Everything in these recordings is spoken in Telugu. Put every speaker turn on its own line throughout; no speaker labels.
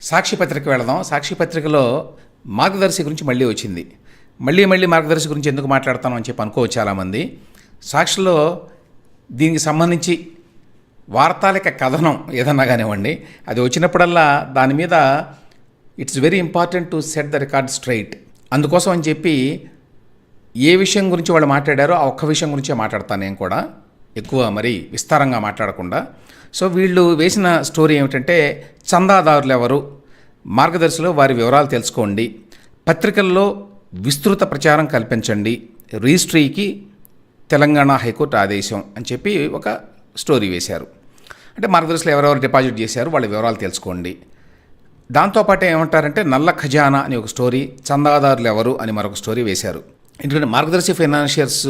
సాక్షి పత్రిక వెళదాం. సాక్షి పత్రికలో మార్గదర్శి గురించి మళ్ళీ వచ్చింది. మళ్ళీ మార్గదర్శి గురించి ఎందుకు మాట్లాడతాను అని చెప్పి అనుకోవచ్చు చాలామంది. సాక్షిలో దీనికి సంబంధించి వార్తాళిక కథనం ఏదన్నా కానివ్వండి, అది వచ్చినప్పుడల్లా దాని మీద it's very important to set the record straight. అందుకోసం అని చెప్పి ఏ విషయం గురించి వాళ్ళు మాట్లాడారో ఆ ఒక్క విషయం గురించే మాట్లాడతాను నేను కూడా, ఎక్కువ మరి విస్తారంగా మాట్లాడకుండా. సో వీళ్ళు వేసిన స్టోరీ ఏమిటంటే, చందాదారులు ఎవరు, మార్గదర్శిలో వారి వివరాలు తెలుసుకోండి, పత్రికల్లో విస్తృత ప్రచారం కల్పించండి, రిజిస్ట్రీకి తెలంగాణ హైకోర్టు ఆదేశం అని చెప్పి ఒక స్టోరీ వేశారు. అంటే మార్గదర్శిలో ఎవరెవరు డిపాజిట్ చేశారు వాళ్ళ వివరాలు తెలుసుకోండి. దాంతోపాటు ఏమంటారంటే నల్ల ఖజానా అని ఒక స్టోరీ, చందాదారులు ఎవరు అని మరొక స్టోరీ వేశారు. ఎందుకంటే మార్గదర్శి ఫైనాన్షియర్స్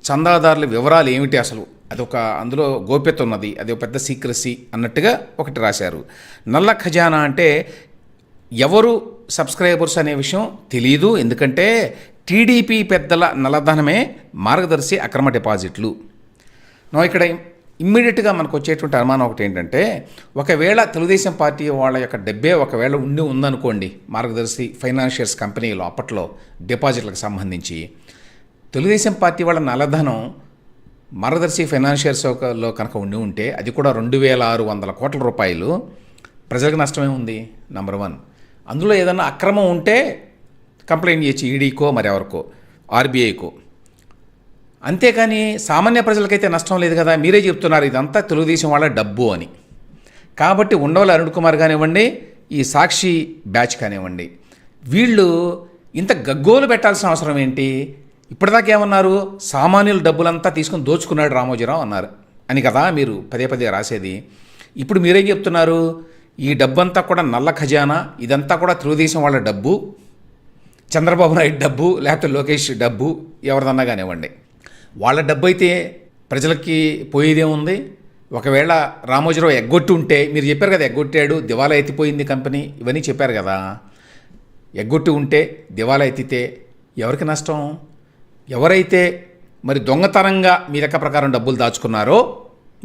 చందాదారుల వివరాలు ఏమిటి అసలు, అదొక అందులో గోప్యత ఉన్నది, అది ఒక పెద్ద సీక్రసీ అన్నట్టుగా ఒకటి రాశారు. నల్ల ఖజానా అంటే ఎవరు సబ్స్క్రైబర్స్ అనే విషయం తెలియదు, ఎందుకంటే టీడీపీ పెద్దల నల్లధనమే మార్గదర్శి అక్రమ డిపాజిట్లు. ఇక్కడ ఇమ్మీడియట్గా మనకు వచ్చేటువంటి అనుమానం ఒకటి ఏంటంటే, ఒకవేళ తెలుగుదేశం పార్టీ వాళ్ళ యొక్క డబ్బే ఒకవేళ ఉందనుకోండి మార్గదర్శి ఫైనాన్షియర్స్ కంపెనీలో అప్పట్లో డిపాజిట్లకు సంబంధించి, తెలుగుదేశం పార్టీ వాళ్ళ నల్లధనం మార్గదర్శి ఫైనాన్షియర్స్లో కనుక ఉంటే అది కూడా 2600 కోట్ల రూపాయలు, ప్రజలకు నష్టమే ఉంది. నంబర్ 1. అందులో ఏదన్నా అక్రమం ఉంటే కంప్లైంట్ చేయొచ్చు ఈడీకో మరెవరికో, ఆర్బీఐకో. అంతేకాని సామాన్య ప్రజలకైతే నష్టం లేదు కదా. మీరే చెప్తున్నారు ఇదంతా తెలుగుదేశం వాళ్ళ డబ్బు అని. కాబట్టి ఉండవల్లి అరుణ్ కుమార్ కానివ్వండి, ఈ సాక్షి బ్యాచ్ కానివ్వండి, వీళ్ళు ఇంత గగ్గోలు పెట్టాల్సిన అవసరం ఏంటి? ఇప్పటిదాకా ఏమన్నారు, సామాన్యుల డబ్బులంతా తీసుకుని దోచుకున్నాడు రామోజీరావు అన్నారు అని కదా మీరు పదే రాసేది. ఇప్పుడు మీరేం చెప్తున్నారు, ఈ డబ్బంతా కూడా నల్ల ఖజానా, ఇదంతా కూడా తెలుగుదేశం వాళ్ళ డబ్బు, చంద్రబాబు నాయుడు డబ్బు, లేకపోతే లోకేష్ డబ్బు, ఎవరిదన్నా కానివ్వండి. వాళ్ళ డబ్బు అయితే ప్రజలకి పోయేదేముంది? ఒకవేళ రామోజీరావు ఎగ్గొట్టి ఉంటే, మీరు చెప్పారు కదా ఎగ్గొట్టాడు, దివాలా ఎత్తిపోయింది కంపెనీ, ఇవన్నీ చెప్పారు కదా. ఎగ్గొట్టి ఉంటే, దివాలా ఎత్తితే ఎవరికి నష్టం? ఎవరైతే మరి దొంగతనంగా మీ లెక్క ప్రకారం డబ్బులు దాచుకున్నారో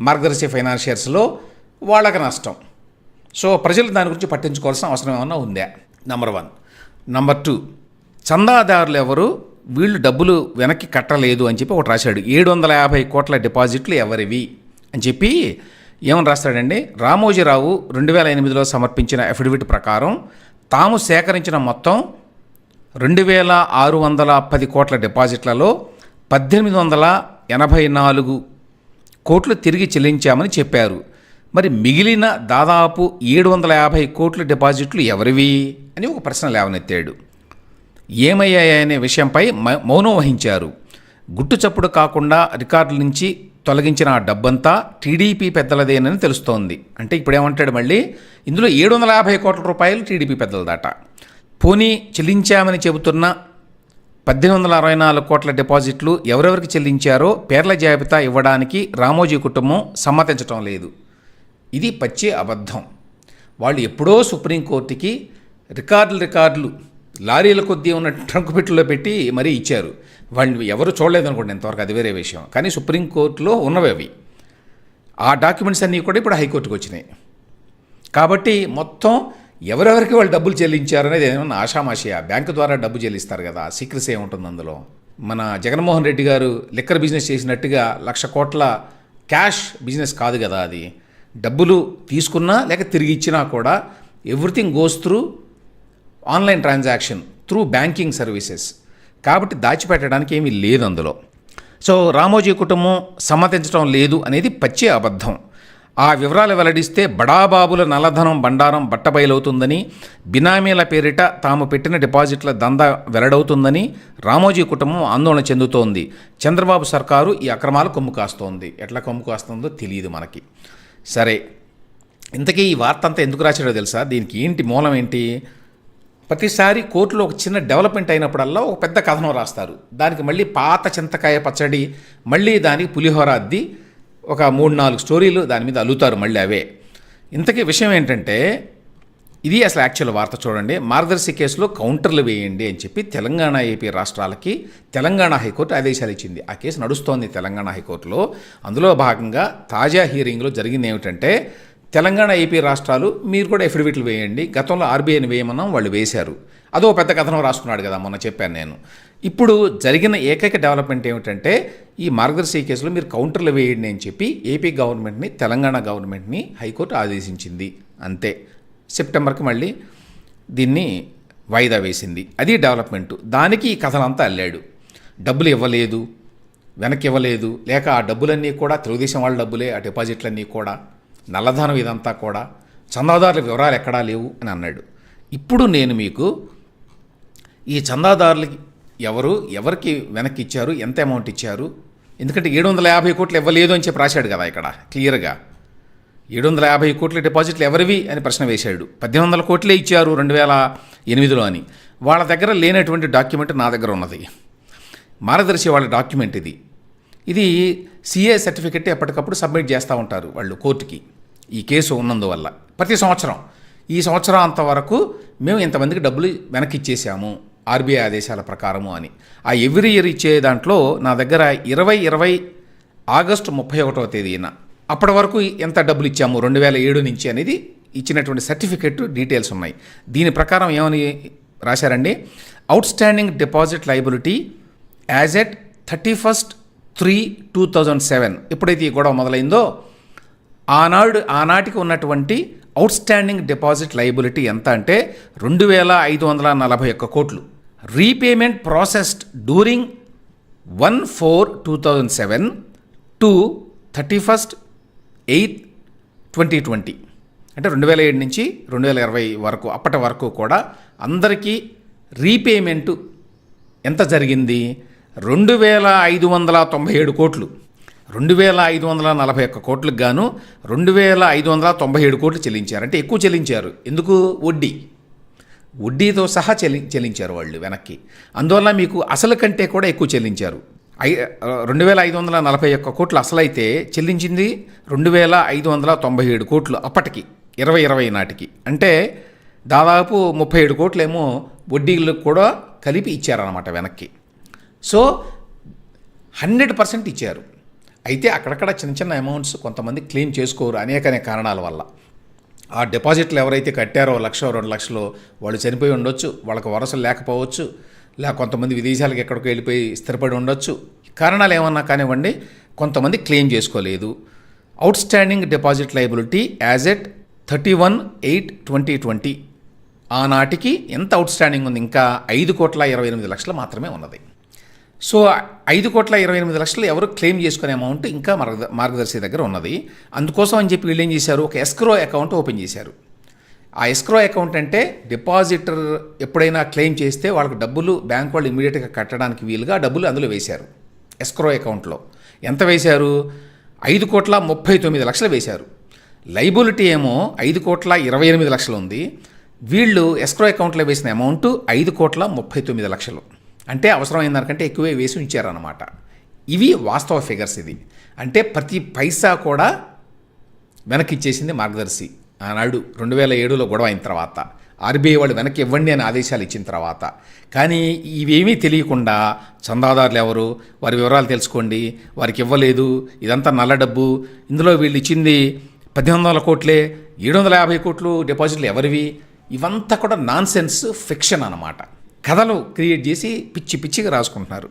మార్గదర్శి ఫైనాన్షియర్స్లో వాళ్ళకి నష్టం. సో ప్రజలు దాని గురించి పట్టించుకోవాల్సిన అవసరం ఏమన్నా ఉందా? నంబర్ 1. నంబర్ 2, చందాదారులు ఎవరు, వీళ్ళు డబ్బులు వెనక్కి కట్టలేదు అని చెప్పి ఒకటి రాశాడు. 750 కోట్ల డిపాజిట్లు ఎవరివి అని చెప్పి ఏమని రాస్తాడండి, రామోజీరావు 2008లో సమర్పించిన అఫిడవిట్ ప్రకారం తాము సేకరించిన మొత్తం 2610 కోట్ల డిపాజిట్లలో 1884 కోట్లు తిరిగి చెల్లించామని చెప్పారు. మరి మిగిలిన దాదాపు 750 కోట్ల డిపాజిట్లు ఎవరివి అని ఒక ప్రశ్న లేవనెత్తాడు. ఏమయ్యాయనే విషయంపై మౌనం వహించారు. గుట్టు చప్పుడు కాకుండా రికార్డుల నుంచి తొలగించిన ఆ డబ్బంతా టీడీపీ పెద్దలదేనని తెలుస్తోంది. అంటే ఇప్పుడు ఏమంటాడు మళ్ళీ, ఇందులో 750 కోట్ల రూపాయలు టీడీపీ పెద్దలదాట. పోనీ చెల్లించామని చెబుతున్న 1864 కోట్ల డిపాజిట్లు ఎవరెవరికి చెల్లించారో పేర్ల జాబితా ఇవ్వడానికి రామోజీ కుటుంబం సమ్మతించడం లేదు. ఇది పచ్చి అబద్ధం. వాళ్ళు ఎప్పుడో సుప్రీంకోర్టుకి రికార్డులు లారీల కొద్దీ ఉన్న ట్రంక్ పెట్టెలో పెట్టి మరీ ఇచ్చారు. వాళ్ళు ఎవరు చూడలేదనుకోండి ఇంతవరకు, అది వేరే విషయం. కానీ సుప్రీంకోర్టులో ఉన్నవి అవి. ఆ డాక్యుమెంట్స్ అన్నీ కూడా ఇప్పుడు హైకోర్టుకు వచ్చినాయి. కాబట్టి మొత్తం ఎవరెవరికి వాళ్ళు డబ్బులు చెల్లించారనేది ఏమన్నా ఆషామాషియా? బ్యాంకు ద్వారా డబ్బు చెల్లిస్తారు కదా, సీక్రెసీ ఏముంటుంది అందులో? మన జగన్మోహన్ రెడ్డి గారు లిక్కర్ బిజినెస్ చేసినట్టుగా 1,00,000 కోట్ల క్యాష్ బిజినెస్ కాదు కదా అది. డబ్బులు తీసుకున్నా లేక తిరిగి ఇచ్చినా కూడా everything goes through online transaction, through banking services. కాబట్టి దాచిపెట్టడానికి ఏమీ లేదు అందులో. సో రామోజీ కుటుంబం సమ్మతించడం లేదు అనేది పచ్చి అబద్ధం. ఆ వివరాలు వెల్లడిస్తే బడాబాబుల నల్లధనం బండారం బట్టబయలవుతుందని, బినామీల పేరిట తాము పెట్టిన డిపాజిట్ల దందా వెల్లడవుతుందని రామోజీ కుటుంబం ఆందోళన చెందుతోంది. చంద్రబాబు సర్కారు ఈ అక్రమాలు కొమ్ము కాస్తోంది. ఎట్లా కొమ్ము కాస్తుందో తెలియదు మనకి. సరే, ఇంతకీ ఈ వార్త అంతా ఎందుకు రాశాడో తెలుసా? దీనికి ఏంటి మూలం ఏంటి? ప్రతిసారి కోర్టులో ఒక చిన్న డెవలప్మెంట్ అయినప్పుడల్లా ఒక పెద్ద కథనం రాస్తారు. దానికి మళ్ళీ పాత చింతకాయ పచ్చడి, మళ్ళీ దానికి పులిహోర అద్ది ఒక 3-4 స్టోరీలు దాని మీద అల్లుతారు మళ్ళీ అవే. ఇంతకీ విషయం ఏంటంటే, ఇది అసలు యాక్చువల్ వార్త చూడండి. మార్గదర్శి కేసులో కౌంటర్లు వేయండి అని చెప్పి తెలంగాణ, ఏపీ రాష్ట్రాలకి తెలంగాణ హైకోర్టు ఆదేశాలు ఇచ్చింది. ఆ కేసు నడుస్తోంది తెలంగాణ హైకోర్టులో. అందులో భాగంగా తాజా హీరింగ్లో జరిగింది ఏమిటంటే, తెలంగాణ ఏపీ రాష్ట్రాలు మీరు కూడా ఎఫిడవిట్లు వేయండి, గతంలో ఆర్బీఐని వేయమన్నాం, వాళ్ళు వేశారు. అదో పెద్ద కథనం రాసుకున్నాడు కదా, మొన్న చెప్పాను నేను. ఇప్పుడు జరిగిన ఏకైక డెవలప్మెంట్ ఏమిటంటే ఈ మార్గదర్శి కేసులో మీరు కౌంటర్లు వేయండి అని చెప్పి ఏపీ గవర్నమెంట్ని, తెలంగాణ గవర్నమెంట్ని హైకోర్టు ఆదేశించింది. అంతే, సెప్టెంబర్కి మళ్ళీ దీన్ని వాయిదా వేసింది. అది డెవలప్మెంట్. దానికి ఈ కథలంతా అల్లాడు. డబ్బులు ఇవ్వలేదు, వెనక్కి ఇవ్వలేదు, లేక ఆ డబ్బులన్నీ కూడా తెలుగుదేశం వాళ్ళ డబ్బులే, ఆ డిపాజిట్లన్నీ కూడా నల్లధనం, ఇదంతా కూడా చందాదారుల వివరాలు ఎక్కడా లేవు అని అన్నాడు. ఇప్పుడు నేను మీకు ఈ చందాదారులకి ఎవరికి వెనక్కి ఇచ్చారు, ఎంత అమౌంట్ ఇచ్చారు, ఎందుకంటే 750 కోట్లు ఇవ్వలేదు అని చెప్పి రాశాడు కదా ఇక్కడ క్లియర్గా. 750 కోట్ల డిపాజిట్లు ఎవరివి అని ప్రశ్న వేశాడు. 1800 కోట్లే ఇచ్చారు 2008లో అని. వాళ్ళ దగ్గర లేనటువంటి డాక్యుమెంట్ నా దగ్గర ఉన్నది, మార్గదర్శి వాళ్ళ డాక్యుమెంట్ ఇది. ఇది సిఏ సర్టిఫికెట్ ఎప్పటికప్పుడు సబ్మిట్ చేస్తూ ఉంటారు వాళ్ళు కోర్టుకి, ఈ కేసు ఉన్నందువల్ల. ప్రతి సంవత్సరం, ఈ సంవత్సరం అంతవరకు మేము ఇంతమందికి డబ్బులు వెనక్కి ఇచ్చేసాము ఆర్బీఐ ఆదేశాల ప్రకారము అని. ఆ ఎవ్రీ ఇయర్ ఇచ్చే దాంట్లో నా దగ్గర 2020 ఆగస్టు 31వ తేదీన అప్పటి వరకు ఎంత డబ్బులు ఇచ్చాము 2007 నుంచి అనేది ఇచ్చినటువంటి సర్టిఫికెట్ డీటెయిల్స్ ఉన్నాయి. దీని ప్రకారం ఏమని రాశారండి, out standing deposit liability as at 31/3/2007 ఎప్పుడైతే ఈ గొడవ మొదలైందో ఆనాటికి ఉన్నటువంటి అవుట్ స్టాండింగ్ డిపాజిట్ లయబిలిటీ ఎంత అంటే 2541 కోట్లు. రీపేమెంట్ ప్రాసెస్డ్ డ్యూరింగ్ 1/4/2007 టు 31/8/2020 అంటే 2007 నుంచి 2020 వరకు, అప్పటి వరకు కూడా అందరికీ రీపేమెంటు ఎంత జరిగింది, 2597 కోట్లు. 2541 కోట్లకు గాను 2597 కోట్లు చెల్లించారు. అంటే ఎక్కువ చెల్లించారు. ఎందుకు? వడ్డీతో సహా చెల్లించారు వాళ్ళు వెనక్కి. అందువల్ల మీకు అసలు కంటే కూడా ఎక్కువ చెల్లించారు. 2541 కోట్లు అసలైతే చెల్లించింది 2597 కోట్లు అప్పటికి 2020 నాటికి. అంటే దాదాపు 37 కోట్లేమో వడ్డీలు కూడా కలిపి ఇచ్చారన్నమాట వెనక్కి. సో 100% ఇచ్చారు. అయితే అక్కడక్కడ చిన్న చిన్న అమౌంట్స్ కొంతమంది క్లెయిమ్ చేసుకోరు అనేక కారణాల వల్ల. ఆ డిపాజిట్లు ఎవరైతే కట్టారో 1,00,000 2 లక్షలు వాళ్ళు చనిపోయి ఉండొచ్చు, వాళ్ళకి వరసలు లేకపోవచ్చు, లేక కొంతమంది విదేశాలకు ఎక్కడికో వెళ్ళిపోయి స్థిరపడి ఉండొచ్చు. కారణాలు ఏమన్నా కానివ్వండి, కొంతమంది క్లెయిమ్ చేసుకోలేదు. Out standing deposit liability as at 31/8/2020 ఆనాటికి ఎంత అవుట్ స్టాండింగ్ ఉంది? ఇంకా 5,28,00,000 మాత్రమే ఉన్నది. సో 5,28,00,000 ఎవరు క్లెయిమ్ చేసుకునే అమౌంట్ ఇంకా మార్గదర్శి దగ్గర ఉన్నది. అందుకోసం అని చెప్పి వీళ్ళు ఏం చేశారు, ఒక ఎస్క్రో అకౌంట్ ఓపెన్ చేశారు. ఆ ఎస్క్రో అకౌంట్ అంటే డిపాజిటర్ ఎప్పుడైనా క్లెయిమ్ చేస్తే వాళ్ళకి డబ్బులు బ్యాంక్ వాళ్ళు ఇమీడియట్గా కట్టడానికి వీలుగా డబ్బులు అందులో వేశారు. ఎస్క్రో అకౌంట్లో ఎంత వేశారు? 5,39,00,000 వేశారు. లైబిలిటీ ఏమో 5,28,00,000 ఉంది. వీళ్ళు ఎస్క్రో అకౌంట్లో వేసిన అమౌంట్ 5,39,00,000. అంటే అవసరమైన దానికంటే ఎక్కువే వేసి ఉంచారన్నమాట. ఇవి వాస్తవ ఫిగర్స్. ఇది అంటే ప్రతి పైసా కూడా వెనక్కి ఇచ్చేసింది మార్గదర్శి. ఆనాడు 2007లో గొడవ అయిన తర్వాత ఆర్బీఐ వాళ్ళు వెనక్కి ఇవ్వండి అని ఆదేశాలు ఇచ్చిన తర్వాత. కానీ ఇవేమీ తెలియకుండా చందాదారులు ఎవరు, వారి వివరాలు తెలుసుకోండి, వారికి ఇవ్వలేదు, ఇదంతా నల్ల డబ్బు, ఇందులో వీళ్ళు ఇచ్చింది 1,800 కోట్లే, 750 కోట్లు డిపాజిట్లు ఎవరివి, ఇవంతా కూడా నాన్ సెన్స్, ఫిక్షన్ అన్నమాట. కథలు క్రియేట్ చేసి పిచ్చిగా రాసుకుంటున్నారు.